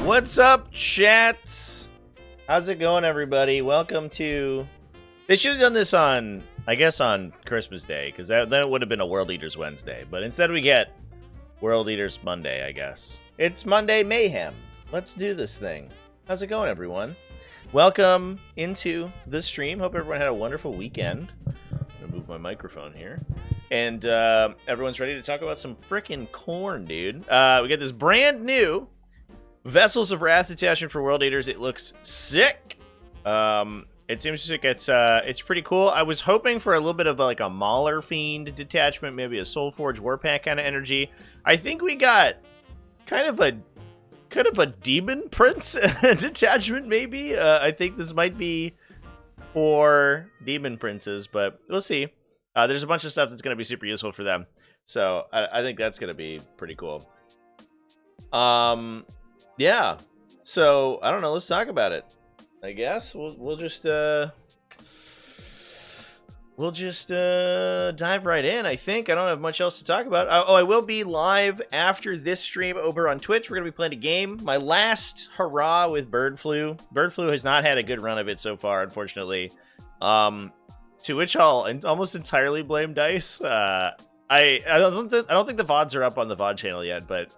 What's up, chat? How's it going, everybody? Welcome to... They should have done this on, I guess, on Christmas Day, because then it would have been a World Eaters Wednesday. But instead we get World Eaters Monday, I guess. It's Monday Mayhem. Let's do this thing. How's it going, everyone? Welcome into the stream. Hope everyone had a wonderful weekend. I'm going to move my microphone here. And everyone's ready to talk about some frickin' corn, dude. We got this brand new Vessels of Wrath detachment for World Eaters. It looks sick. It seems like it's pretty cool. I was hoping for a little bit of like a Mauler Fiend detachment, maybe a Soulforge Warpack kind of energy. I think we got kind of a Demon Prince detachment, maybe. I think this might be for Demon Princes, but we'll see. There's a bunch of stuff that's going to be super useful for them, so I think that's going to be pretty cool. Yeah, so I don't know. Let's talk about it. I guess we'll just dive right in. I think I don't have much else to talk about. Oh, I will be live after this stream over on Twitch. We're gonna be playing a game. My last hurrah with Bird Flu. Bird Flu has not had a good run of it so far, unfortunately. To which I'll almost entirely blame Dice. I don't think the VODs are up on the VOD channel yet, but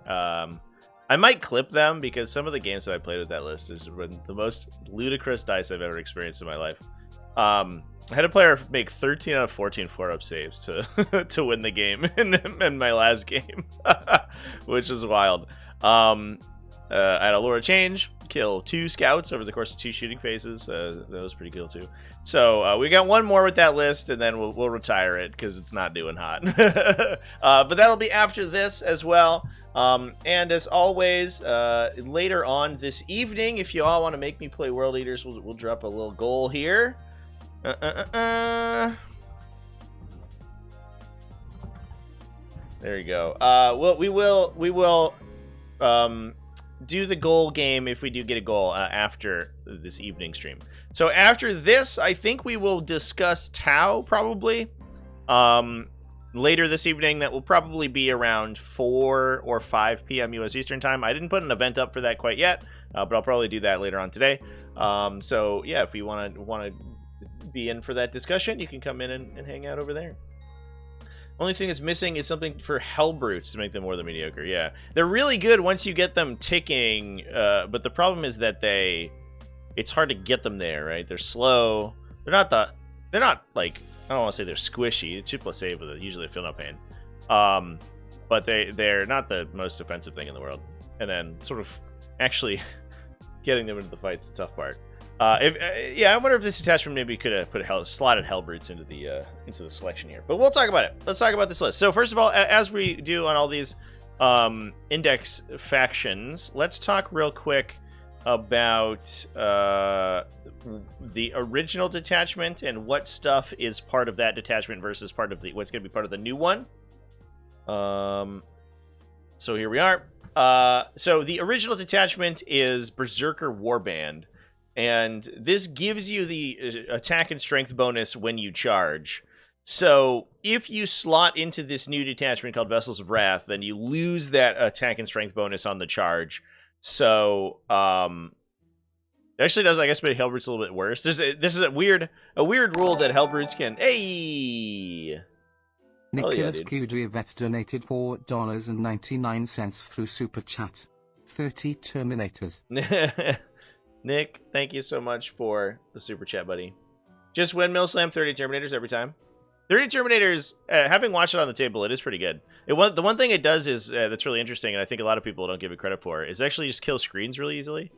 I might clip them because some of the games that I played with that list has been the most ludicrous Dice I've ever experienced in my life. I had a player make 13 out of 14 4-up saves to to win the game in my last game, which is wild. I had a Laura Change, kill 2 scouts over the course of 2 shooting phases. That was pretty cool too. So we got one more with that list, and then we'll retire it because it's not doing hot. But that'll be after this as well. And as always, later on this evening, if you all want to make me play World Eaters, we'll drop a little goal here. There you go. Well, we will do the goal game if we do get a goal after this evening stream. So after this, I think we will discuss Tau probably. Later this evening. That will probably be around 4 or 5 p.m. U.S. Eastern time. I didn't put an event up for that quite yet, but I'll probably do that later on today. So yeah, if you want to be in for that discussion, you can come in and hang out over there. Only thing that's missing is something for Hellbrutes to make them more than mediocre. Yeah, they're really good once you get them ticking, but the problem is that it's hard to get them there, right? They're slow. They're not like, I don't want to say they're squishy. 2+ save with usually feel no pain. But they're not the most offensive thing in the world. And then sort of actually getting them into the fight's the tough part. Yeah, I wonder if this attachment maybe could have slotted Hellbrutes into the selection here. But we'll talk about it. Let's talk about this list. So first of all, as we do on all these index factions, let's talk real quick about the original detachment and what stuff is part of that detachment versus part of what's going to be part of the new one. So here we are. So the original detachment is Berzerker Warband, and this gives you the attack and strength bonus when you charge. So if you slot into this new detachment called Vessels of Wrath, then you lose that attack and strength bonus on the charge. So, it actually does, I guess, make Hellbrutes a little bit worse. This is a weird rule that Hellbrutes can. Hey, Nicholas Qdri Vets donated $4.99 through Super Chat. 30 Terminators. Nick, thank you so much for the Super Chat, buddy. Just windmill slam 30 Terminators every time. 30 Terminators, having watched it on the table, it is pretty good. The one thing it does is that's really interesting, and I think a lot of people don't give it credit for, is actually just kill screens really easily.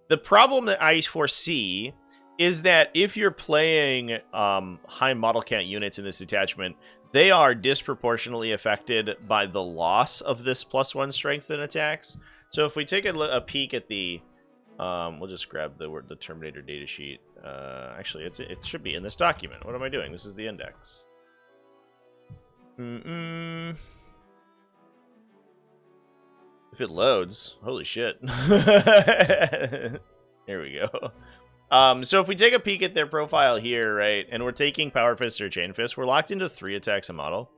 The problem that I foresee is that if you're playing high model count units in this detachment, they are disproportionately affected by the loss of this +1 strength in attacks. So if we take a peek at the, we'll just grab the Terminator datasheet. Actually, it should be in this document. What am I doing? This is the index. If it loads, holy shit. Here we go. So if we take a peek at their profile here, right, and we're taking Power Fist or Chain Fist, we're locked into 3 attacks a model,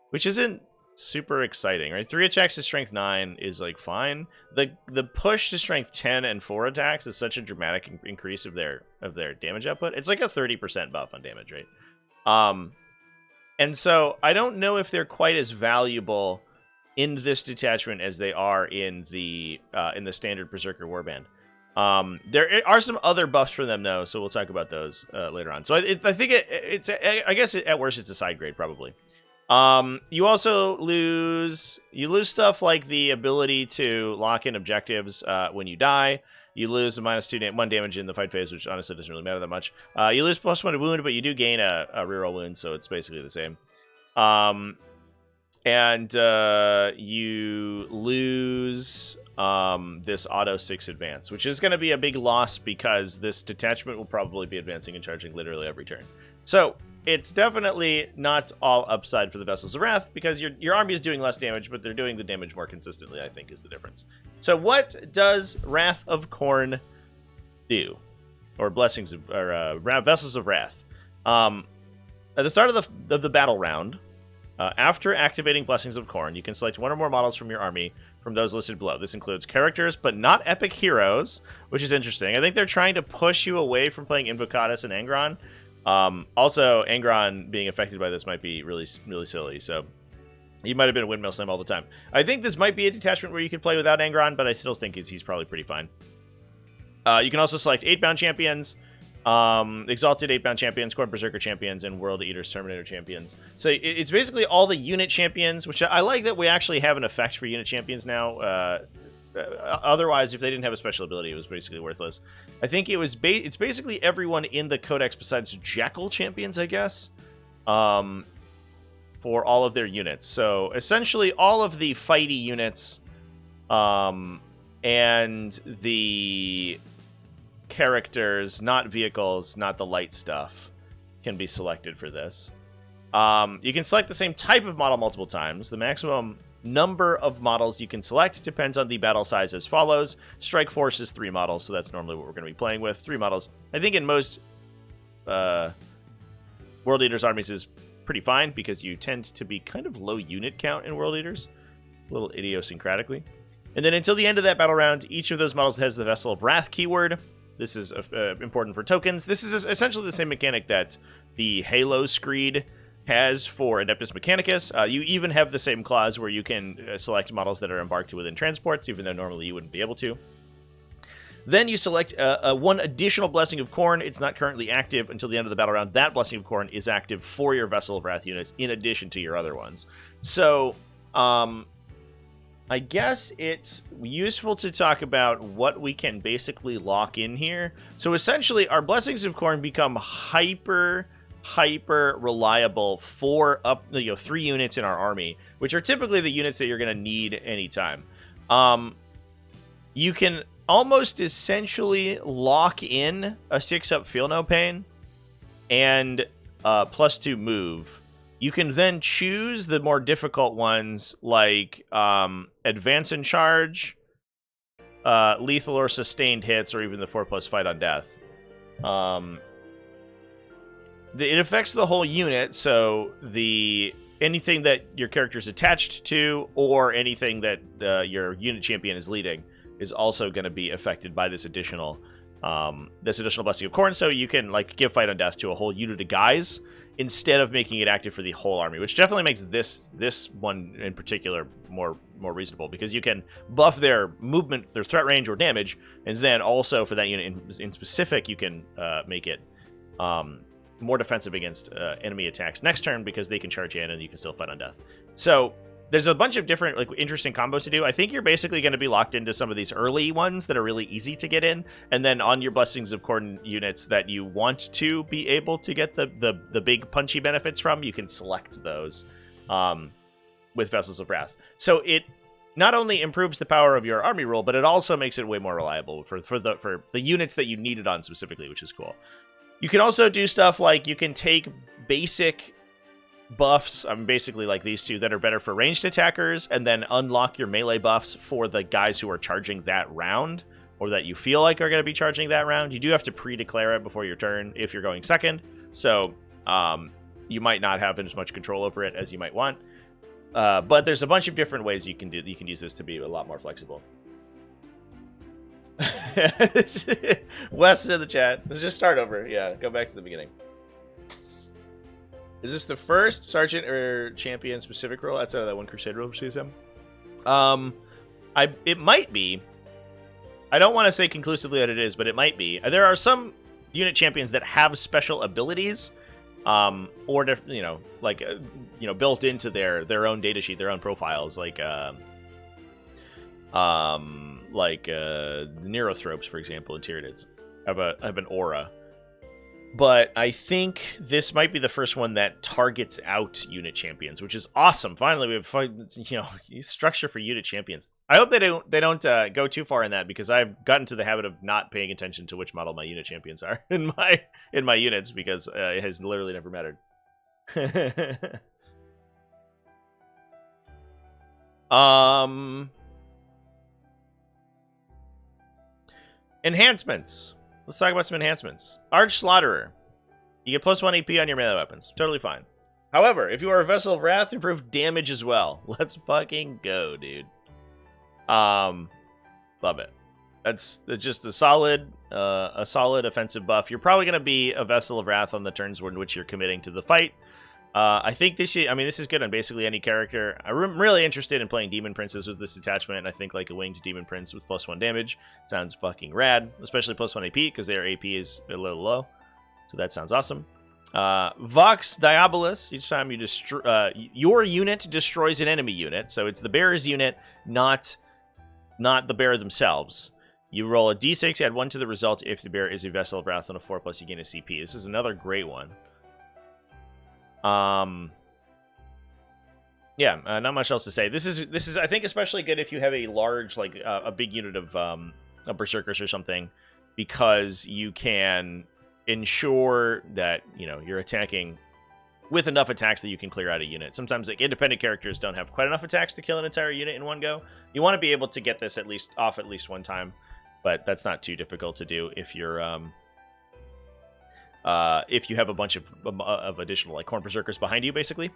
which isn't super exciting, right? 3 attacks to strength 9 is like fine. The push to strength 10 and 4 attacks is such a dramatic increase of their damage output. It's like a 30% buff on damage, right? And so I don't know if they're quite as valuable in this detachment as they are in the standard Berserker Warband. There are some other buffs for them though, so we'll talk about those later on. So I think it's I guess at worst it's a side grade probably. You also lose stuff like the ability to lock in objectives when you die. You lose a -1 damage in the fight phase, which honestly doesn't really matter that much. You lose +1 wound, but you do gain a reroll wound, so it's basically the same. And you lose this auto 6 advance, which is going to be a big loss because this detachment will probably be advancing and charging literally every turn. So it's definitely not all upside for the Vessels of Wrath because your army is doing less damage, but they're doing the damage more consistently, I think, is the difference. So what does Wrath of Khorne do? Or Blessings of, or Vessels of Wrath. At the start of the battle round, after activating Blessings of Khorne, you can select 1 or more models from your army from those listed below. This includes characters, but not epic heroes, which is interesting. I think they're trying to push you away from playing Invocatus and Angron. Also, Angron being affected by this might be really, really silly, so you might have been a windmill sim all the time. I think this might be a detachment where you could play without Angron, but I still think he's probably pretty fine. You can also select 8-bound champions, Exalted 8-bound champions, Khorne Berserker champions, and World Eater's Terminator champions. So it's basically all the unit champions, which I like that we actually have an effect for unit champions now. Otherwise, if they didn't have a special ability, it was basically worthless. I think it's basically everyone in the Codex besides Jackal champions, I guess, for all of their units. So essentially all of the fighty units and the characters, not vehicles, not the light stuff, can be selected for this. You can select the same type of model multiple times. The maximum number of models you can select depends on the battle size as follows. Strike Force is 3 models, so that's normally what we're going to be playing with. 3 models. I think in most World Eaters armies is pretty fine because you tend to be kind of low unit count in World Eaters, a little idiosyncratically. And then until the end of that battle round, each of those models has the Vessel of Wrath keyword. This is important for tokens. This is essentially the same mechanic that the Halo Screed has for Adeptus Mechanicus. You even have the same clause where you can select models that are embarked within transports, even though normally you wouldn't be able to. Then you select one additional Blessing of Khorne. It's not currently active until the end of the battle round. That Blessing of Khorne is active for your Vessel of Wrath units in addition to your other ones. So, I guess it's useful to talk about what we can basically lock in here. So essentially, our Blessings of Khorne become hyper reliable for 3 units in our army, which are typically the units that you're going to need anytime. You can almost essentially lock in a 6-up Feel No Pain and +2 move. You can then choose the more difficult ones like Advance and Charge, Lethal or Sustained Hits, or even the 4+ Fight on Death. It affects the whole unit, so anything that your character is attached to or anything that your unit champion is leading is also going to be affected by this additional Blessing of Khorne. So you can give Fight on Death to a whole unit of guys instead of making it active for the whole army, which definitely makes this one in particular more reasonable because you can buff their movement, their threat range or damage, and then also for that unit in specific, you can make it more defensive against enemy attacks next turn because they can charge in and you can still Fight on Death. So there's a bunch of different interesting combos to do. I think you're basically going to be locked into some of these early ones that are really easy to get in, and then on your Blessings of Khorne units that you want to be able to get the big punchy benefits from, you can select those with Vessels of Wrath. So it not only improves the power of your army rule, but it also makes it way more reliable for the units that you need it on specifically, which is cool. You can also do stuff like you can take basic buffs, basically like these two, that are better for ranged attackers, and then unlock your melee buffs for the guys who are charging that round, or that you feel like are going to be charging that round. You do have to pre-declare it before your turn if you're going second, so you might not have as much control over it as you might want. But there's a bunch of different ways you can use this to be a lot more flexible. Wes is in the chat. Let's just start over. Yeah, go back to the beginning. Is this the first sergeant or champion specific role outside of that one crusade role for CSM? It might be. I don't want to say conclusively that it is, but it might be. There are some unit champions that have special abilities, or built into their own datasheet, their own profiles, like Neurothropes, for example, and Tyranids have an aura. But I think this might be the first one that targets out unit champions, which is awesome. Finally, we have structure for unit champions. I hope they don't go too far in that, because I've gotten to the habit of not paying attention to which model my unit champions are in my units, because it has literally never mattered. Enhancements. Let's talk about some enhancements. Arch Slaughterer. You get +1 AP on your melee weapons. Totally fine. However, if you are a Vessel of Wrath, improve damage as well. Let's fucking go, dude. Love it. That's just a solid offensive buff. You're probably going to be a Vessel of Wrath on the turns in which you're committing to the fight. I think this is good on basically any character. I'm really interested in playing Demon Princes with this attachment. I think like a winged Demon Prince with +1 damage sounds fucking rad, especially +1 AP, because their AP is a little low. So that sounds awesome. Vox Diabolus. Each time you destroy your unit destroys an enemy unit, so it's the bearer's unit, not the bearer themselves. You roll a d6, add 1 to the result. If the bearer is a Vessel of Wrath on a 4+, you gain a CP. This is another great one. Yeah, not much else to say. This is I think especially good if you have a large, like a big unit of Berzerkers or something, because you can ensure that you're attacking with enough attacks that you can clear out a unit. Sometimes like independent characters don't have quite enough attacks to kill an entire unit in one go. You want to be able to get this at least one time, but that's not too difficult to do if you're if you have a bunch of additional like Khorne Berzerkers behind you, basically.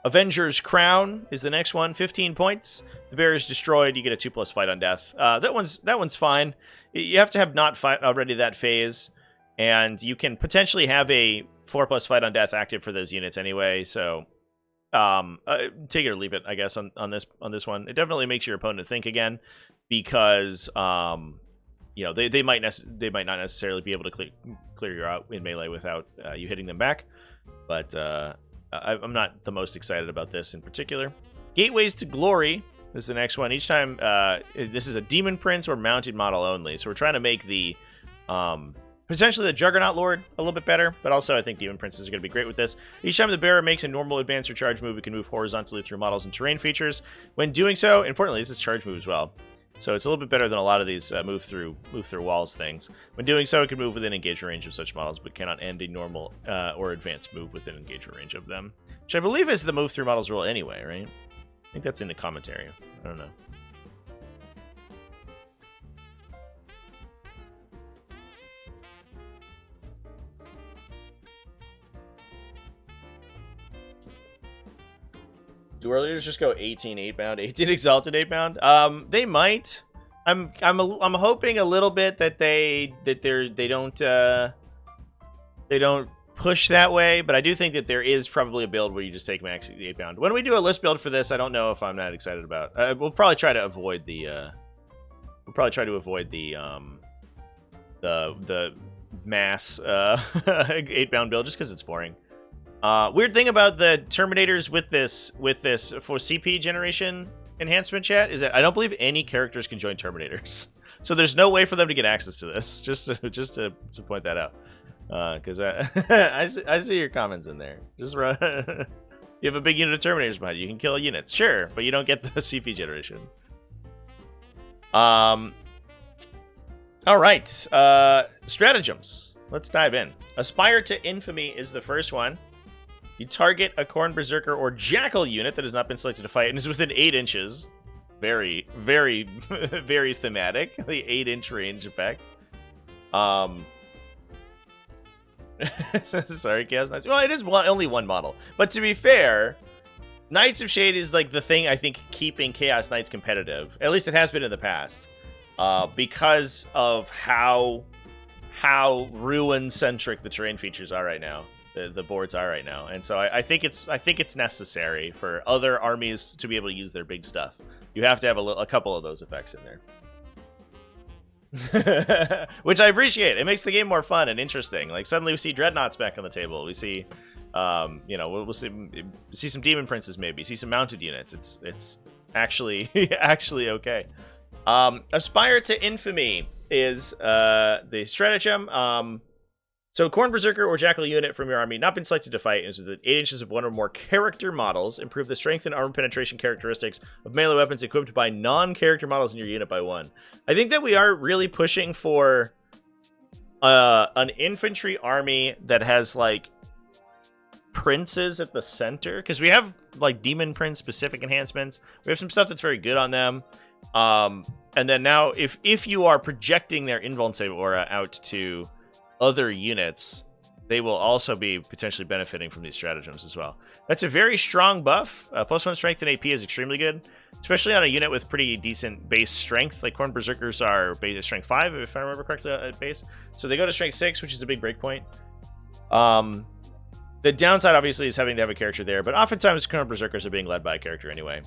Avenger's Crown is the next one. 15 points. The bear is destroyed. You get a 2+ fight on death. That one's fine. You have to have not fight already that phase, and you can potentially have a 4+ fight on death active for those units anyway. So take it or leave it, I guess, on this one. It definitely makes your opponent think again, because they might not necessarily be able to clear you out in melee without you hitting them back. But I'm not the most excited about this in particular. Gateways to Glory is the next one. Each time, this is a Demon Prince or mounted model only. So we're trying to make the potentially the Juggernaut Lord a little bit better, but also I think Demon Princes are going to be great with this. Each time the bearer makes a normal advance or charge move, it can move horizontally through models and terrain features. When doing so, importantly, this is charge move as well. So it's a little bit better than a lot of these move through walls things. When doing so, it can move within engagement range of such models, but cannot end a normal or advanced move within engagement range of them. Which I believe is the move through models rule anyway, right? I think that's in the commentary. I don't know. Do earliers just go 18 8-bound, 18 exalted 8-bound? They might. I'm hoping a little bit that they don't push that way, but I do think that there is probably a build where you just take max 8-bound. When we do a list build for this, I don't know if I'm that excited about. We'll probably try to avoid the the mass 8-bound build just because it's boring. Weird thing about the Terminators with this for CP generation enhancement chat is that I don't believe any characters can join Terminators, so there's no way for them to get access to this. Just to point that out, because I see your comments in there. Just run. You have a big unit of Terminators behind you. You can kill units, sure, but you don't get the CP generation. All right, stratagems. Let's dive in. Aspire to Infamy is the first one. You target a Khorne Berzerker or Jackal unit that has not been selected to fight and is within 8 inches. Very, very, very thematic. The 8-inch range effect. Sorry, Chaos Knights. Well, it is only one model. But to be fair, Knights of Shade is like the thing I think keeping Chaos Knights competitive. At least it has been in the past, because of how ruin centric the terrain features are right now. The boards are right now, and so I think it's necessary for other armies to be able to use their big stuff. You have to have a couple of those effects in there. Which I appreciate. It makes the game more fun and interesting. Like suddenly we see dreadnoughts back on the table. We see, you know, we'll see some demon princes maybe. See some mounted units. It's actually actually okay. Aspire to Infamy is the stratagem. So Khorne Berzerker or Jackal unit from your army not been selected to fight is within 8 inches of one or more character models. Improve the strength and armor penetration characteristics of melee weapons equipped by non-character models in your unit by 1. I think that we are really pushing for an infantry army that has like princes at the center, because we have like demon prince specific enhancements. We have some stuff that's very good on them. And then now if you are projecting their invuln save aura out to other units, they will also be potentially benefiting from these stratagems as well. That's a very strong buff. +1 strength and AP is extremely good, especially on a unit with pretty decent base strength. Like Khorne Berzerkers are base strength 5, if I remember correctly, at base. So they go to strength 6, which is a big breakpoint. The downside, obviously, is having to have a character there, but oftentimes Khorne Berzerkers are being led by a character anyway.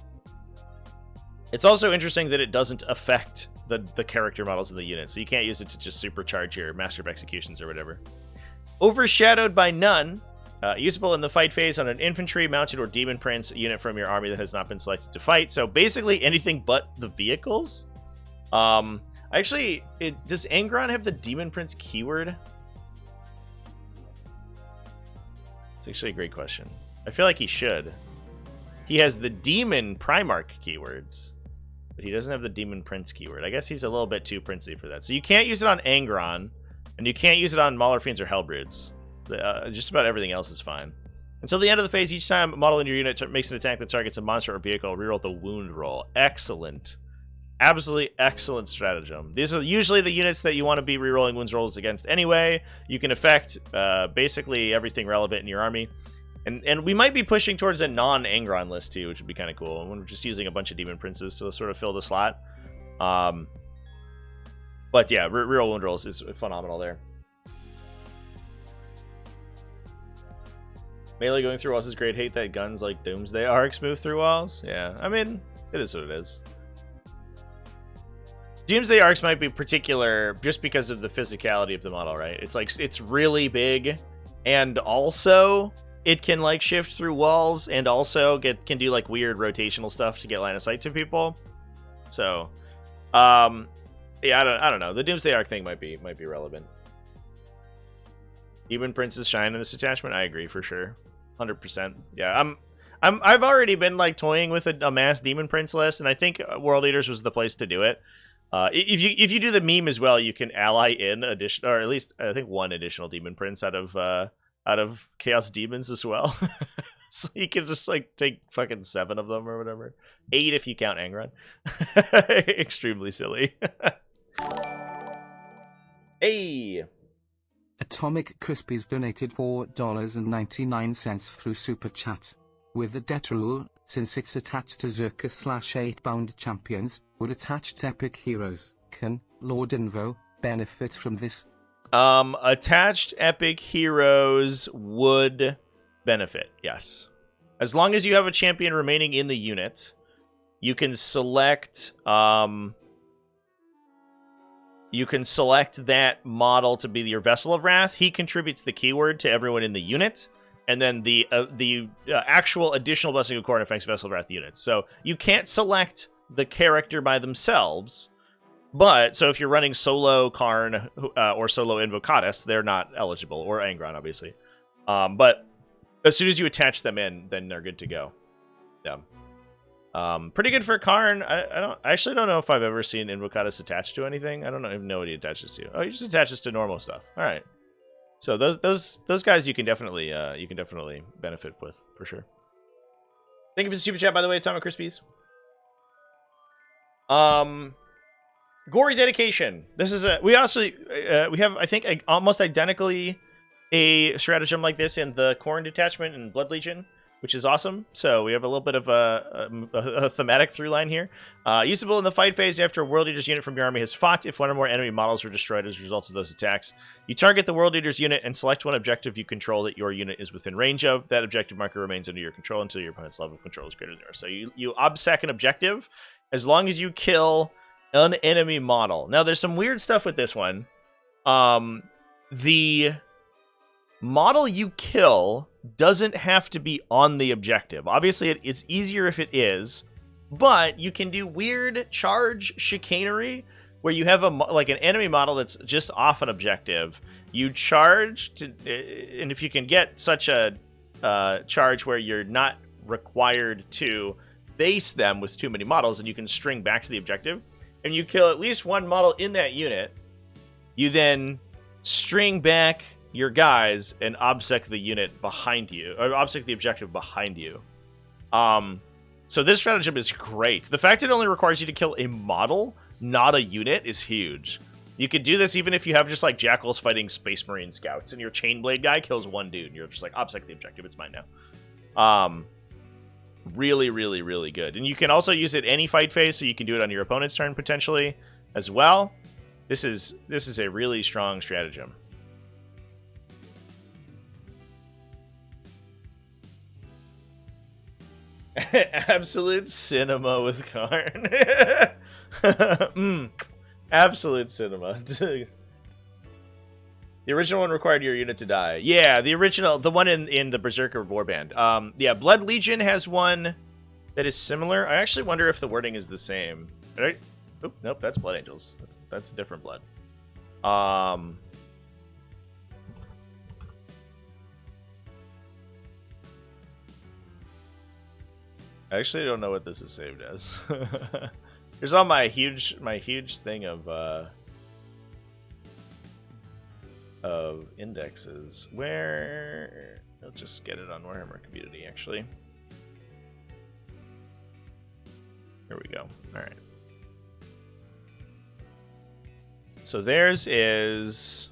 It's also interesting that it doesn't affect the character models in the unit, so you can't use it to just supercharge your Master of Executions or whatever. Overshadowed by None, usable in the fight phase on an infantry, mounted, or demon prince unit from your army that has not been selected to fight. So basically anything but the vehicles. Actually, does Angron have the demon prince keyword? It's actually a great question. I feel like he should. He has the demon Primarch keywords, but he doesn't have the demon prince keyword. I guess he's a little bit too princely for that. So you can't use it on Angron, and you can't use it on Mauler Fiends or Hellbrutes. Just about everything else is fine. Until the end of the phase, each time a model in your unit makes an attack that targets a monster or vehicle, reroll the wound roll. Excellent. Absolutely excellent stratagem. These are usually the units that you want to be rerolling wounds rolls against anyway. You can affect basically everything relevant in your army. And we might be pushing towards a non-Angron list too, which would be kind of cool. We're just using a bunch of demon princes to sort of fill the slot. But yeah, reroll wound rolls is phenomenal there. Melee going through walls is great. Hate that guns like Doomsday Arcs move through walls. Yeah, I mean, it is what it is. Doomsday Arcs might be particular just because of the physicality of the model, right? It's like, it's really big, and also it can like shift through walls, and also can do like weird rotational stuff to get line of sight to people. So, yeah, I don't know. The Doomsday Arc thing might be relevant. Demon Princes shine in this attachment. I agree for sure, 100%. Yeah, I've already been like toying with a mass Demon Prince list, and I think World Eaters was the place to do it. If you do the meme as well, you can ally in addition, or at least I think one additional Demon Prince out of Chaos Demons as well. So you can just like take fucking 7 of them or whatever. 8 if you count Angron. Extremely silly. Hey. Atomic Crispies donated $4.99 through Super Chat. With the det rule, since it's attached to Zerker/8-bound champions, would attached epic heroes, can Lord Invo benefit from this? Attached epic heroes would benefit, yes. As long as you have a champion remaining in the unit, you can select that model to be your Vessel of Wrath. He contributes the keyword to everyone in the unit, and then the actual additional Blessing of Khorne affects Vessel of Wrath units. So you can't select the character by themselves, but so if you're running solo Karn or solo Invocatus, they're not eligible, or Angron, obviously. But as soon as you attach them in, then they're good to go. Yeah. Pretty good for Karn. I actually don't know if I've ever seen Invocatus attached to anything. I don't even know what he attaches to. Oh, he just attaches to normal stuff. All right. So those guys you can definitely benefit with for sure. Thank you for the super chat, by the way, Atomic Crispies. Gory Dedication. This is we have, I think, almost identically a stratagem like this in the Khorne detachment and Blood Legion. which is awesome. So we have a little bit of a thematic through line here. Usable in the fight phase after a World Eater's unit from your army has fought. If one or more enemy models were destroyed as a result of those attacks, you target the World Eater's unit and select one objective you control that your unit is within range of. That objective marker remains under your control until your opponent's level of control is greater than yours. So you obsec an objective as long as you kill an enemy model. Now, there's some weird stuff with this one. The model you kill doesn't have to be on the objective. Obviously, it's easier if it is, but you can do weird charge chicanery where you have like an enemy model that's just off an objective. You charge, and if you can get such a charge where you're not required to base them with too many models, and you can string back to the objective, and you kill at least one model in that unit, you then string back your guys and obsec the unit behind you, or obsec the objective behind you. So this stratagem is great. The fact it only requires you to kill a model, not a unit, is huge. You could do this even if you have just like jackals fighting Space Marine scouts, and your Chainblade guy kills one dude, and you're just like, obsec the objective, it's mine now. Really, really, really good. And you can also use it any fight phase, so you can do it on your opponent's turn potentially as well. This is a really strong stratagem. Absolute cinema with Karn. Absolute cinema. The original one required your unit to die. Yeah, the one in the Berzerker Warband. Yeah, Blood Legion has one that is similar. I actually wonder if the wording is the same. Right? Oop, nope, that's Blood Angels. That's a different blood. I actually don't know what this is saved as. Here's all my huge thing of indexes. Where I'll just get it on Warhammer Community actually. Here we go. All right. So theirs is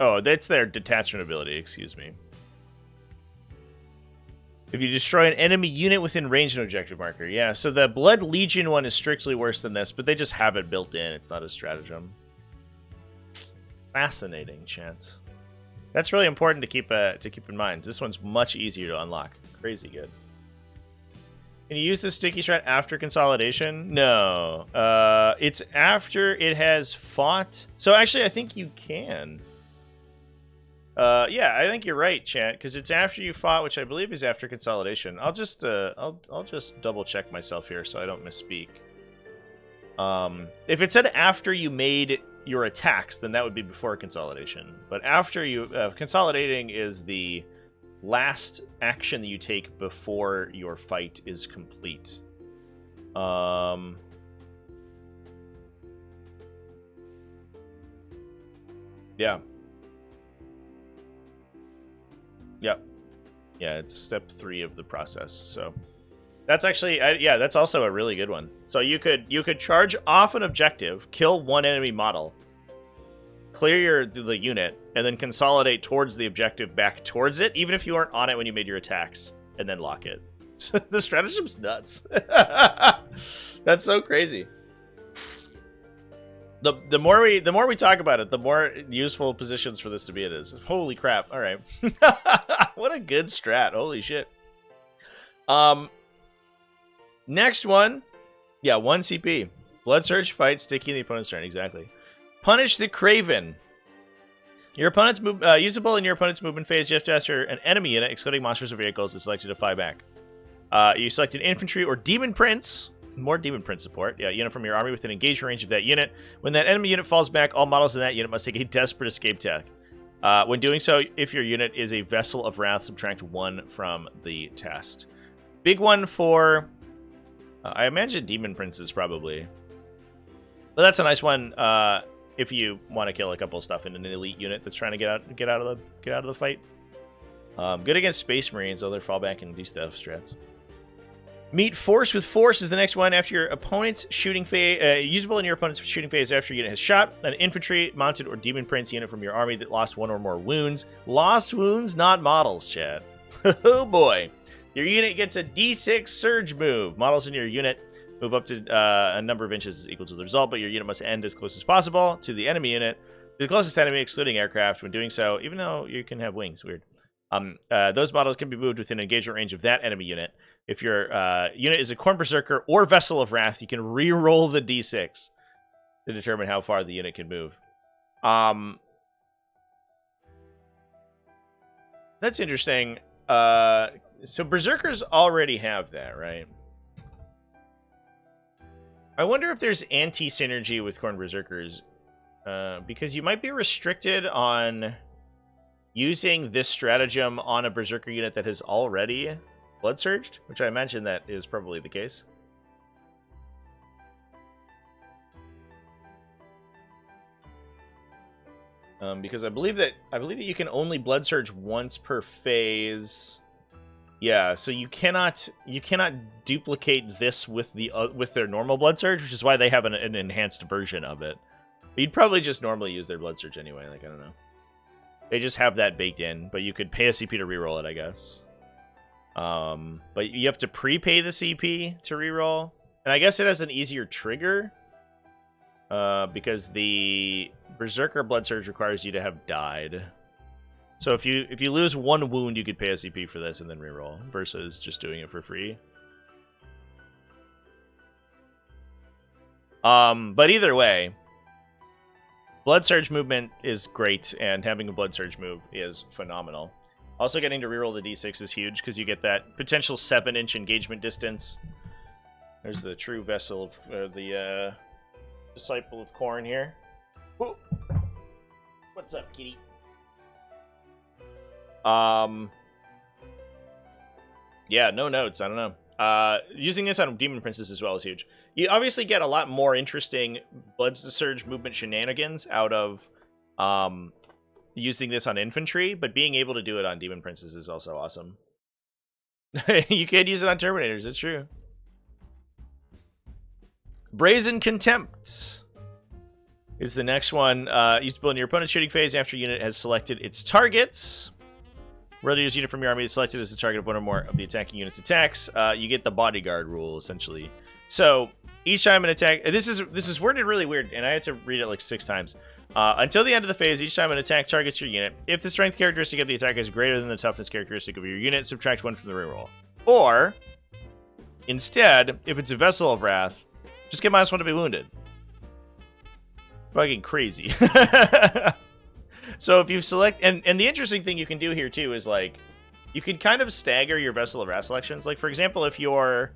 oh, that's their detachment ability, excuse me. If you destroy an enemy unit within range of an objective marker. Yeah, so the Blood Legion one is strictly worse than this, but they just have it built in. It's not a stratagem. Fascinating, chat. That's really important to keep in mind. This one's much easier to unlock. Crazy good. Can you use the sticky strat after consolidation? No. It's after it has fought. So actually, I think you can. Yeah, I think you're right, chat, because it's after you fought, which I believe is after consolidation. I'll just I'll just double check myself here so I don't misspeak. If it said after you made your attacks, then that would be before consolidation. But after you consolidating is the last action that you take before your fight is complete. Yeah. Yep. Yeah, it's step 3 of the process. So that's actually, yeah, that's also a really good one. So you could charge off an objective, kill one enemy model, clear the unit, and then consolidate towards the objective back towards it, even if you weren't on it when you made your attacks, and then lock it. The stratagem's nuts. That's so crazy. The more we talk about it, the more useful positions for this to be it is. Holy crap. All right. What a good strat. Holy shit. Next one. Yeah, 1 CP. Blood Surge fight, sticky in the opponent's turn. Exactly. Punish the Craven. Your opponent's usable in your opponent's movement phase just after an enemy unit, excluding monsters or vehicles, is selected to fly back. You select an infantry or demon prince. More demon prince support. Yeah, unit from your army within engagement range of that unit. When that enemy unit falls back, all models in that unit must take a desperate escape tech. When doing so, if your unit is a Vessel of Wrath, subtract 1 from the test. Big one for, I imagine demon princes probably. But that's a nice one if you want to kill a couple of stuff in an elite unit that's trying to get out of the fight. Good against Space Marines, they'll fall back and do stuff, strats. Meet Force with Force is the next one. After your opponent's shooting phase, usable in your opponent's shooting phase after your unit has shot an infantry, mounted, or demon prince unit from your army that lost 1 or more wounds. Lost wounds, not models, chat. Oh boy. Your unit gets a D6 surge move. Models in your unit move up to a number of inches equal to the result, but your unit must end as close as possible to the enemy unit. To the closest enemy, excluding aircraft. When doing so, even though you can have wings, weird. Those models can be moved within engagement range of that enemy unit. If your unit is a Khorne Berzerker or Vessel of Wrath, you can re-roll the D6 to determine how far the unit can move. That's interesting. So Berserkers already have that, right? I wonder if there's anti-synergy with Khorne Berserkers, because you might be restricted on using this stratagem on a Berserker unit that has already Blood Surged, which I imagine that is probably the case. Because I believe that you can only Blood Surge once per phase. Yeah, so you cannot duplicate this with their normal Blood Surge, which is why they have an enhanced version of it. But you'd probably just normally use their Blood Surge anyway. Like, I don't know. They just have that baked in, but you could pay a CP to reroll it, I guess. But you have to prepay the CP to reroll, and I guess it has an easier trigger. Because the Berserker Blood Surge requires you to have died. So if you lose 1 wound, you could pay a CP for this and then reroll, versus just doing it for free. But either way, Blood Surge movement is great, and having a Blood Surge move is phenomenal. Also, getting to reroll the D6 is huge, because you get that potential 7-inch engagement distance. There's the true Vessel of the Disciple of Khorne here. Whoa. What's up, kitty? Yeah, no notes. I don't know. Using this on Demon Princes as well is huge. You obviously get a lot more interesting Blood Surge movement shenanigans out of using this on infantry, but being able to do it on Demon Princes is also awesome. You can't use it on Terminators, it's true. Brazen Contempt is the next one. Usable in your opponent's shooting phase after your unit has selected its targets. Roll to use unit from your army that's selected as the target of 1 or more of the attacking unit's attacks. You get the bodyguard rule, essentially. So each time an attack, this is worded really weird, and I had to read it like 6 times. Until the end of the phase, each time an attack targets your unit, if the strength characteristic of the attack is greater than the toughness characteristic of your unit, subtract 1 from the reroll. Or instead, if it's a Vessel of Wrath, just get -1 to be wounded. Fucking crazy. So if you select, and the interesting thing you can do here too is, like, you can kind of stagger your Vessel of Wrath selections. Like, for example, if you're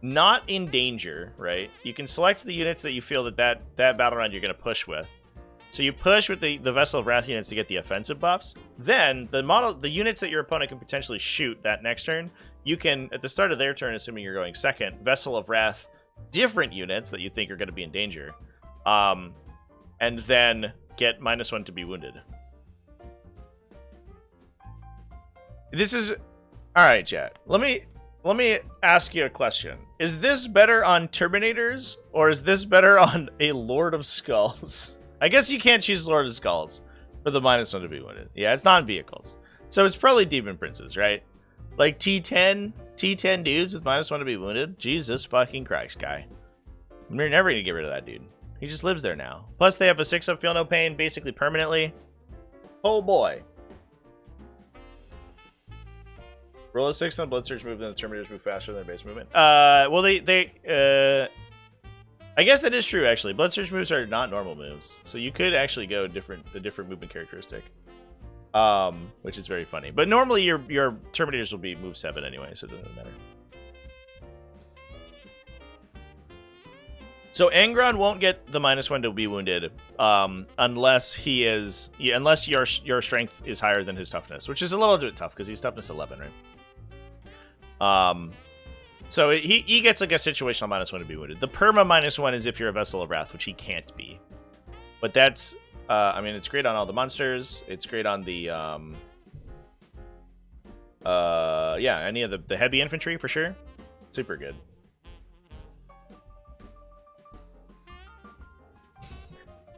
not in danger, right, you can select the units that you feel that battle round you're going to push with. So you push with the Vessel of Wrath units to get the offensive buffs. Then the units that your opponent can potentially shoot that next turn, you can, at the start of their turn, assuming you're going second, Vessel of Wrath different units that you think are going to be in danger, and then get -1 to be wounded. This is all right, chat. Let me ask you a question. Is this better on Terminators, or is this better on a Lord of Skulls? I guess you can't choose Lord of Skulls for the -1 to be wounded. Yeah, it's non-vehicles, so it's probably Demon Princes, right? Like T10 dudes with -1 to be wounded. Jesus fucking Christ, guy. We're never gonna get rid of that dude. He just lives there now. Plus, they have a 6-up feel no pain basically permanently. Oh boy. Roll a 6 on Blood Surge move, then the Terminators move faster than their base movement. Well, I guess that is true, actually. Blood Surge moves are not normal moves, so you could actually go a different movement characteristic, which is very funny. But normally your Terminators will be move 7 anyway, so it doesn't matter. So Angron won't get the -1 to be wounded, unless unless your strength is higher than his toughness, which is a little bit tough because he's toughness 11, right? So he gets like a situational -1 to be wounded. The perma -1 is if you're a Vessel of Wrath, which he can't be. But that's, I mean, it's great on all the monsters. It's great on the Yeah, any of the heavy infantry for sure. Super good.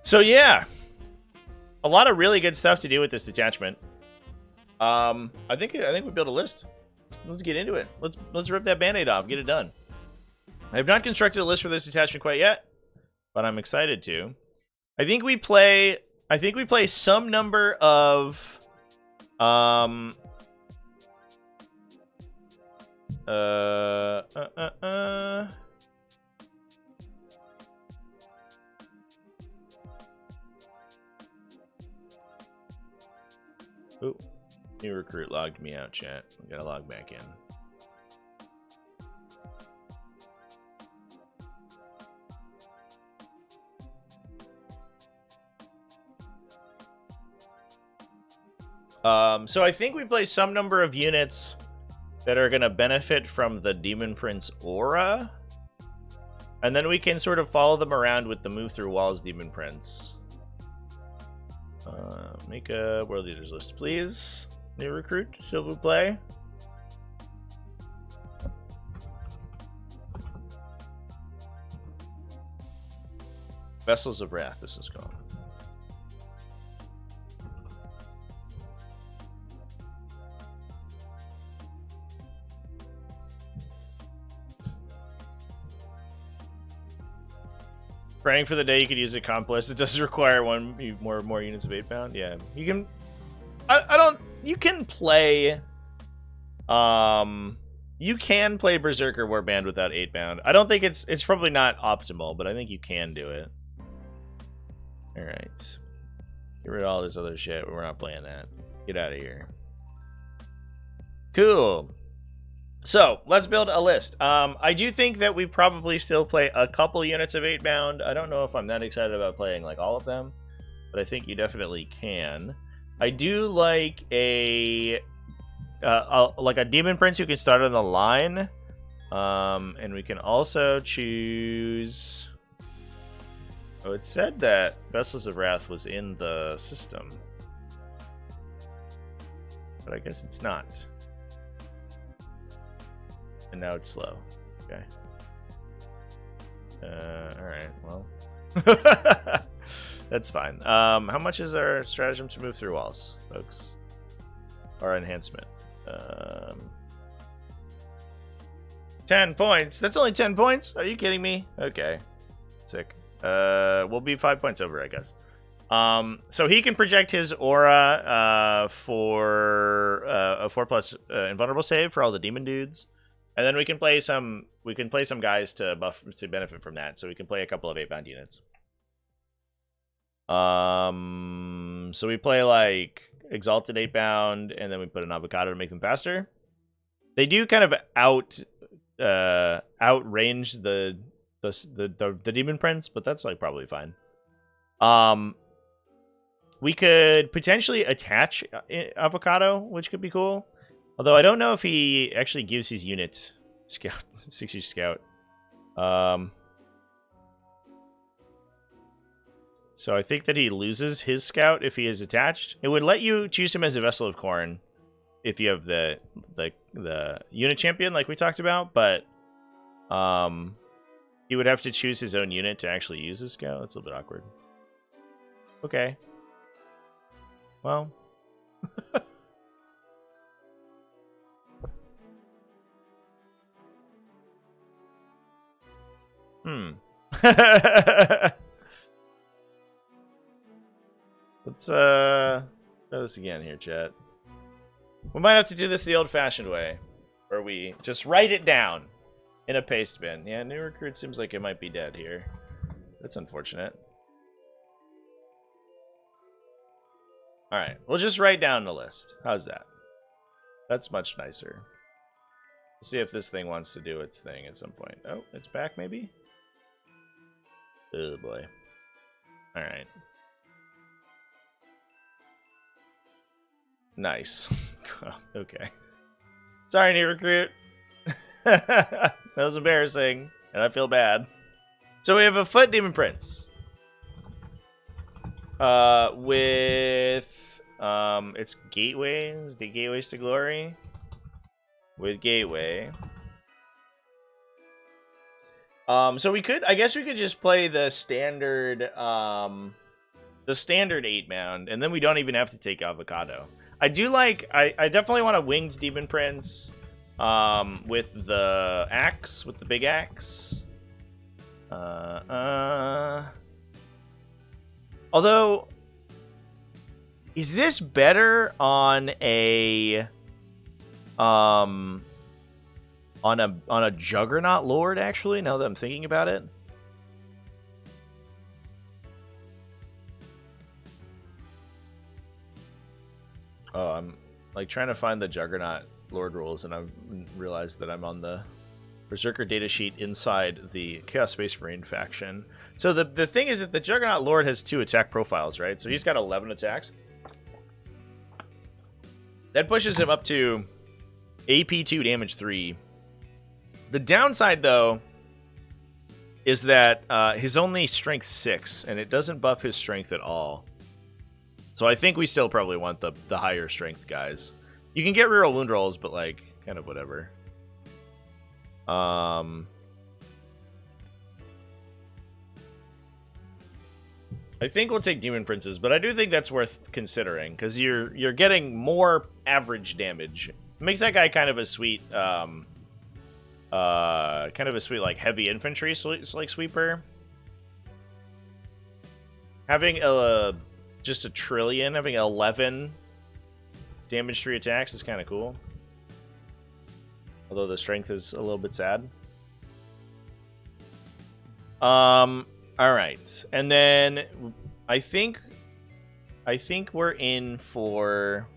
So yeah, a lot of really good stuff to do with this detachment. I think we built a list. Let's get into it. Let's rip that band-aid off, get it done. I have not constructed a list for this detachment quite yet, but I'm excited to. I think we play some number of Ooh, new recruit logged me out, chat. I gotta log back in. So I think we play some number of units that are gonna benefit from the Demon Prince aura, and then we can sort of follow them around with the move through walls Demon Prince. Make a world leaders list, please. New recruit, s'il vous plaît. Vessels of Wrath, this is called. Praying for the day you could use a accomplice. It does require more units of 8-pound. Yeah, you can. You can play. You can play Berzerker Warband without 8-pound. I don't think it's probably not optimal, but I think you can do it. All right, get rid of all this other shit. We're not playing that. Get out of here. Cool. So, let's build a list. I do think that we probably still play a couple units of 8-pound. I don't know if I'm that excited about playing like all of them, but I think you definitely can. I do like a Demon Prince who can start on the line. And we can also choose... Oh, it said that Vessels of Wrath was in the system. But I guess it's not. And now it's slow. Okay. Alright, well. That's fine. How much is our stratagem to move through walls, folks? Our enhancement. 10 points. That's only 10 points? Are you kidding me? Okay. Sick. We'll be 5 points over, I guess. So he can project his aura for a 4+ invulnerable save for all the demon dudes. And then we can play some guys to benefit from that. So we can play a couple of 8-pound units. So we play like Exalted 8-pound, and then we put an avocado to make them faster. They do kind of outrange the Demon Prince, but that's like probably fine. We could potentially attach avocado, which could be cool. Although I don't know if he actually gives his unit scout 6 scout. So I think that he loses his scout if he is attached. It would let you choose him as a Vessel of Corn if you have the unit champion like we talked about, but he would have to choose his own unit to actually use his scout. That's a little bit awkward. Okay. Well. Let's try this again here, chat. We might have to do this the old-fashioned way, where we just write it down in a paste bin. Yeah, new recruit seems like it might be dead here. That's unfortunate. Alright, we'll just write down the list. How's that? That's much nicer. Let's see if this thing wants to do its thing at some point. Oh, it's back maybe? Oh boy. Alright. Nice. Okay. Sorry, new recruit. That was embarrassing, and I feel bad. So we have a Foot Demon Prince. With its gateways, the gateways to glory. with Gateway. So we could, I guess we could just play the standard 8-mound, and then we don't even have to take Avocado. I do like, I definitely want a Winged Demon Prince, with the axe, with the big axe. Although, is this better on a Juggernaut Lord, actually, now that I'm thinking about it? Oh, I'm like trying to find the Juggernaut Lord rules, and I've realized that I'm on the Berzerker datasheet inside the Chaos Space Marine faction. So the thing is that the Juggernaut Lord has 2 attack profiles, right? So he's got 11 attacks. That pushes him up to AP 2, damage 3. The downside, though, is that his only strength 6, and it doesn't buff his strength at all. So I think we still probably want the higher strength guys. You can get reroll wound rolls, but like kind of whatever. I think we'll take Demon Princes, but I do think that's worth considering because you're getting more average damage. It makes that guy kind of a sweet like heavy infantry like sweeper. Having just a trillion, having 11 damage 3 attacks is kind of cool. Although the strength is a little bit sad. Alright. And then I think we're in for...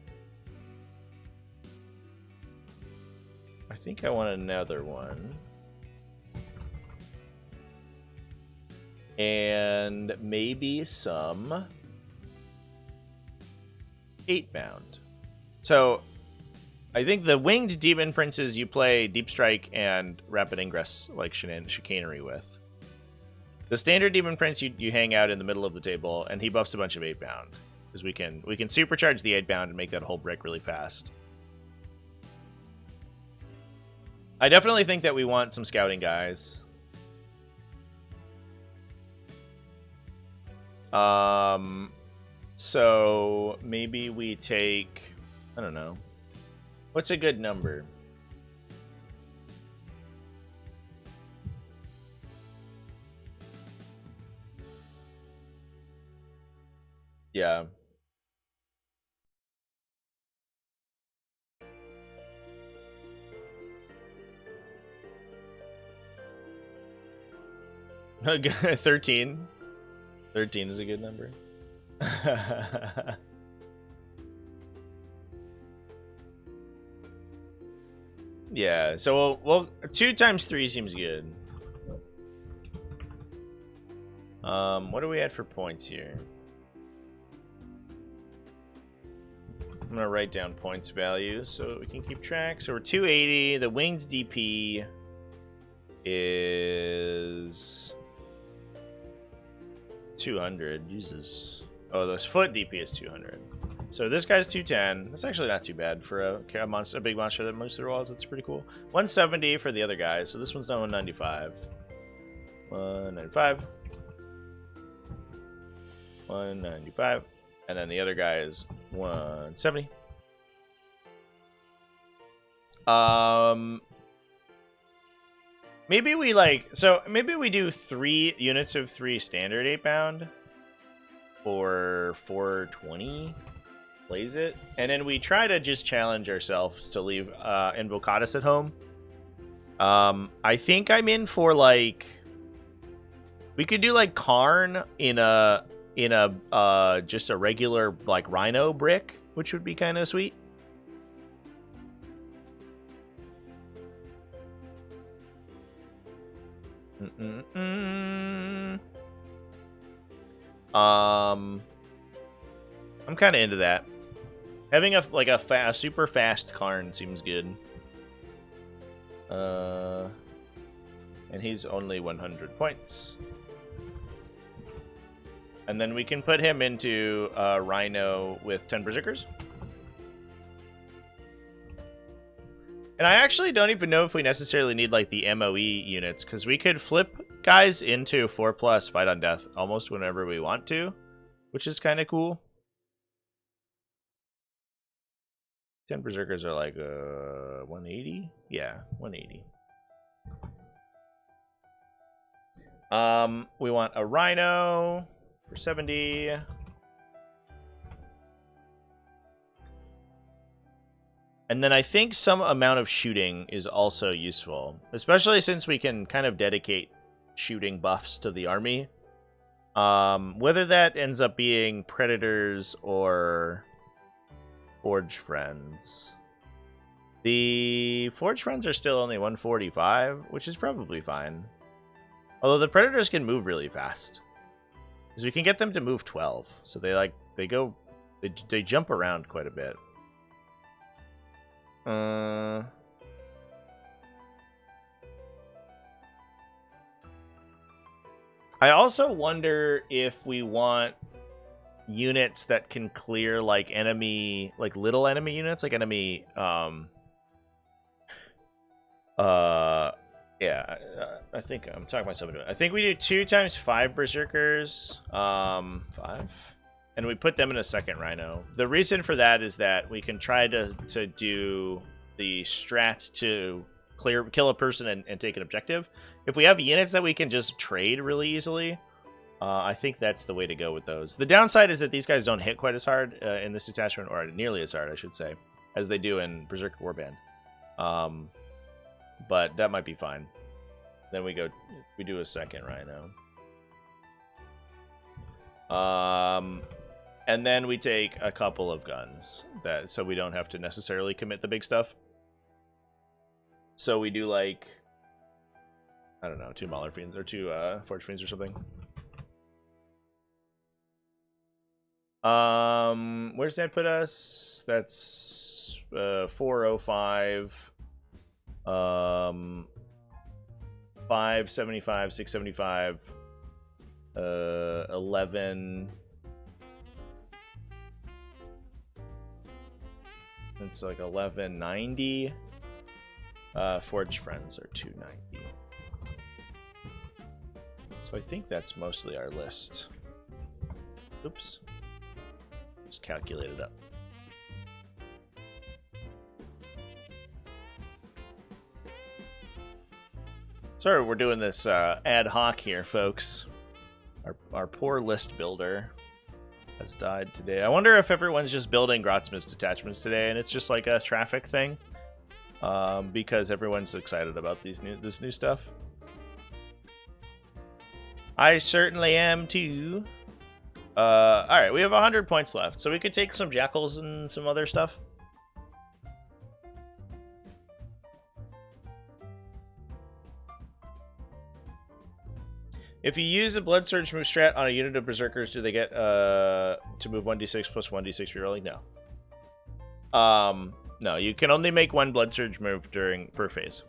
I think I want another one. And maybe some 8-bound. So I think the Winged Demon Princes you play Deep Strike and Rapid Ingress like chicanery with. The standard Demon Prince you hang out in the middle of the table, and he buffs a bunch of 8-bound. Because we can supercharge the 8-bound and make that whole brick really fast. I definitely think that we want some scouting guys. So maybe we take, I don't know. What's a good number? Yeah. Okay, 13. 13 is a good number. Yeah, so we'll 2 times 3 seems good. What are we at for points here? I'm gonna write down points values so we can keep track. So we're 280. The Wings DP is 200. Jesus. Oh, this foot DP is 200. So this guy's 210. That's actually not too bad for a big monster that moves through walls. That's pretty cool. 170 for the other guy. So this one's done 195. 195. 195. And then the other guy is 170. Maybe we maybe we do 3 units of 3 standard 8-bound for 420. Plays it, and then we try to just challenge ourselves to leave Invocatus at home. I think I'm in for like we could do like Karn in a just a regular like Rhino brick, which would be kind of sweet. I'm kind of into that. Having a super fast Karn seems good. And he's only 100 points. And then we can put him into Rhino with 10 Berzerkers. And I actually don't even know if we necessarily need like the MOE units, because we could flip guys into 4+ fight on death almost whenever we want to, which is kind of cool. 10 Berserkers are like 180? Yeah, 180. We want a Rhino for 70. And then I think some amount of shooting is also useful, especially since we can kind of dedicate shooting buffs to the army. Whether that ends up being Predators or Forge Friends. The Forge Friends are still only 145, which is probably fine. Although the Predators can move really fast. Because we can get them to move 12. So they jump around quite a bit. I also wonder if we want units that can clear like enemy, like little enemy units, like enemy yeah, I think I'm talking myself into it. I think we do 2 times 5 Berserkers, 5, and we put them in a second Rhino. The reason for that is that we can try to do the strat to kill a person and take an objective. If we have units that we can just trade really easily, I think that's the way to go with those. The downside is that these guys don't hit quite as hard in this detachment, or nearly as hard, I should say, as they do in Berzerker Warband. But that might be fine. Then we do a second Rhino. And then we take a couple of guns, so we don't have to necessarily commit the big stuff. So we do like, I don't know, 2 Mauler Fiends or 2 Forge Fiends or something. Where's that put us? That's 405. 575, 675, 11. It's like 1190. Forge Friends are 290. So I think that's mostly our list. Oops. Just calculate it up. Sorry, we're doing this ad hoc here, folks. Our poor list builder has died today. I wonder if everyone's just building Grotsmas detachments today, and it's just like a traffic thing, because everyone's excited about this new stuff. I certainly am too. All right, we have 100 points left, so we could take some jackals and some other stuff. If you use a Blood Surge move strat on a unit of Berserkers, do they get to move 1d6 plus 1d6 rerolling? No. No, you can only make 1 Blood Surge move per phase.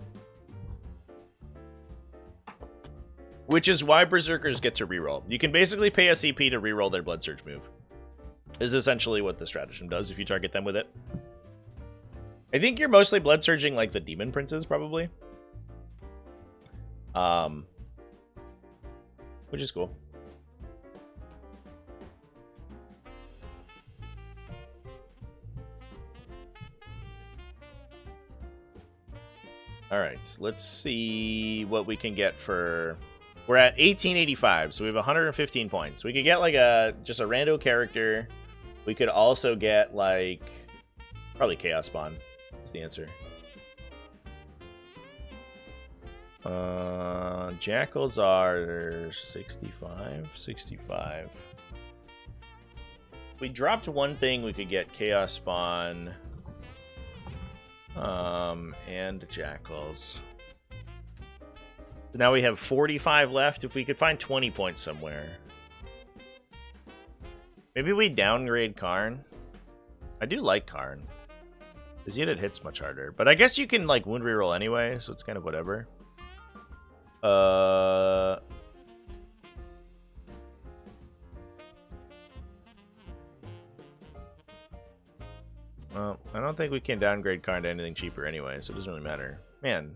Which is why Berserkers get to reroll. You can basically pay a CP to reroll their Blood Surge move. Is essentially what the stratagem does if you target them with it. I think you're mostly Blood Surging like the Demon Princes, probably. Which is cool. Alright, so let's see what we can get for... We're at 1885, so we have 115 points. We could get like just a rando character. We could also get like... Probably Chaos Spawn is the answer. Jackals are 65. We dropped one thing, we could get Chaos Spawn, and Jackals. So now we have 45 left. If we could find 20 points somewhere. Maybe we downgrade Karn. I do like Karn. His unit hits much harder. But I guess you can like wound reroll anyway, so it's kind of whatever. Well, I don't think we can downgrade Karn to anything cheaper anyway, so it doesn't really matter. Man,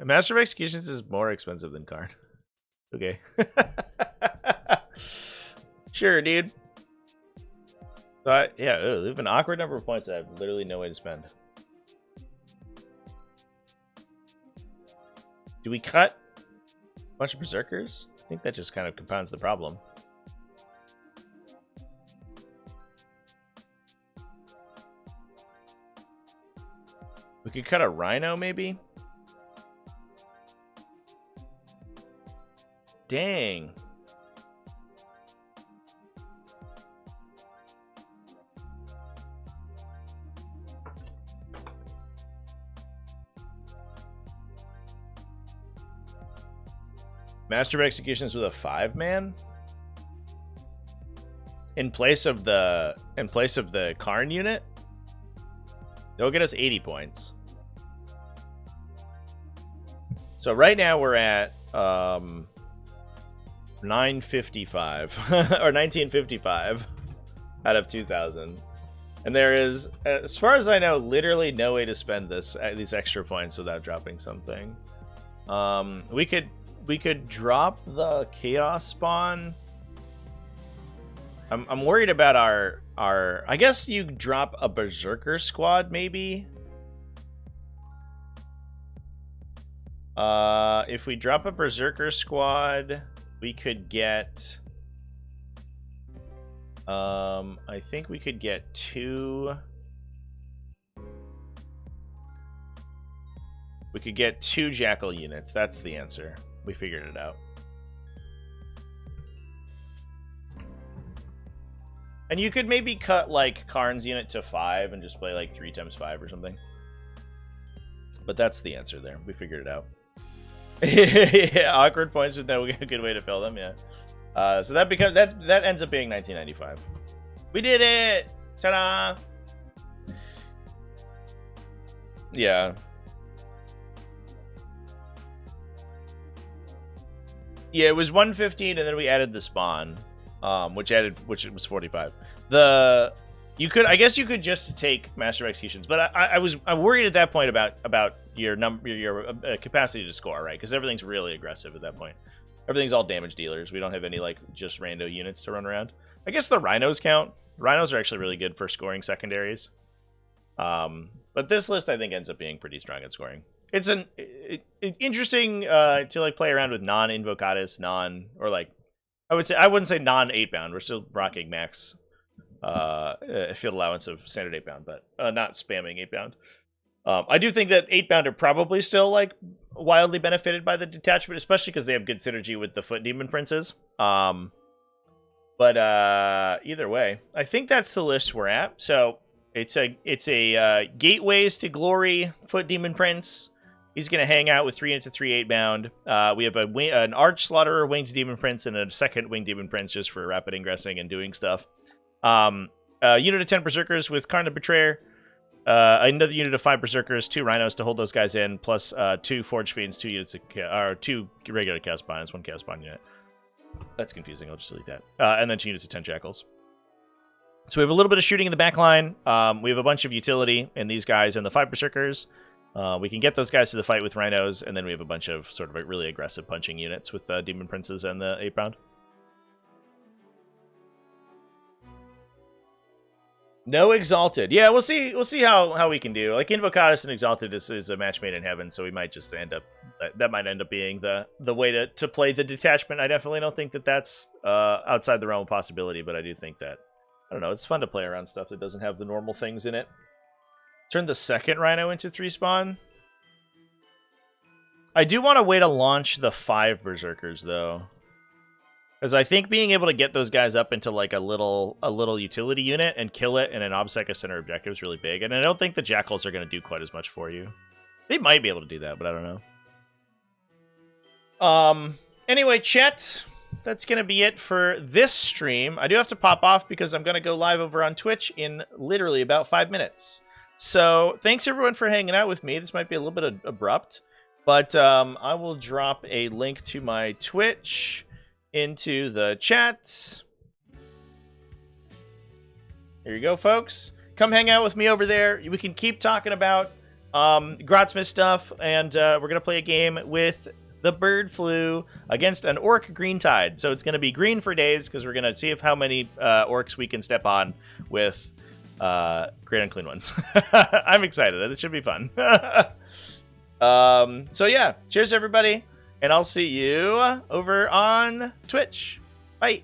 Master of Executions is more expensive than Karn. Okay. Sure, dude. But yeah, we have an awkward number of points that I have literally no way to spend. Do we cut a bunch of Berserkers? I think that just kind of compounds the problem. We could cut a Rhino, maybe? Dang. Master of Executions with a 5-man? In place of the Karn unit? They'll get us 80 points. So right now we're at 955 or 1955 out of 2000. And there is, as far as I know, literally no way to spend these extra points without dropping something. We could drop the chaos spawn. I'm worried about our I guess you drop a Berzerker squad maybe. If we drop a Berzerker squad, we could get I think we could get 2. We could get 2 Jackal units. That's the answer. We figured it out. And you could maybe cut like Karn's unit to 5 and just play like 3 times 5 or something. But that's the answer there. We figured it out. Yeah, awkward points with no good way to fill them. Yeah. So that ends up being 1995. We did it! Ta-da! Yeah. Yeah, it was 115, and then we added the spawn, which was 45. I guess you could just take Master of Executions, but I'm worried at that point about your capacity to score, right? Because everything's really aggressive at that point. Everything's all damage dealers. We don't have any like just rando units to run around. I guess the Rhinos count. Rhinos are actually really good for scoring secondaries. But this list I think ends up being pretty strong at scoring. It's interesting to like play around with non-Invocatus, I wouldn't say non-8-bound. We're still rocking max field allowance of standard 8-bound, but not spamming 8-bound. I do think that 8-bound are probably still like wildly benefited by the detachment, especially because they have good synergy with the Foot Demon Princes. But either way, I think that's the list we're at. So it's a Gateways to Glory Foot Demon Prince. He's going to hang out with 3 units of 3 8-bound. We have an Arch Slaughterer Winged Demon Prince and a second Winged Demon Prince just for rapid ingressing and doing stuff. A unit of 10 Berserkers with Karn the Betrayer. Another unit of 5 Berserkers, 2 Rhinos to hold those guys in, plus 2 Forge Fiends, 2 units of, or 2 regular Chaos Spines, 1 Chaos Spine unit. That's confusing. I'll just delete that. And then 2 units of 10 Jackals. So we have a little bit of shooting in the back line. We have a bunch of utility in these guys and the 5 Berserkers. We can get those guys to the fight with Rhinos, and then we have a bunch of sort of really aggressive punching units with Demon Princes and the 8-bound. No Exalted. Yeah, we'll see how we can do. Like Invocatus and Exalted is a match made in heaven, so we might just end up that might end up being the way to play the detachment. I definitely don't think that that's outside the realm of possibility, but I do think that, I don't know, it's fun to play around stuff that doesn't have the normal things in it. Turn the second Rhino into 3 spawn. I do want a way to launch the 5 Berserkers though, because I think being able to get those guys up into like a little utility unit and kill it in an OBSEC as center objective is really big, and I don't think the Jackals are going to do quite as much for you. They might be able to do that, but I don't know. Anyway, chat, that's going to be it for this stream. I do have to pop off because I'm going to go live over on Twitch in literally about 5 minutes. So thanks everyone for hanging out with me. This might be a little bit abrupt, but I will drop a link to my Twitch into the chat. Here you go, folks. come hang out with me over there. We can keep talking about Grotsmas stuff, and we're gonna play a game with the bird flu against an orc green tide. So it's gonna be green for days because we're gonna see how many orcs we can step on with great unclean ones. I'm excited. It should be fun. So yeah, cheers everybody, and I'll see you over on Twitch. Bye.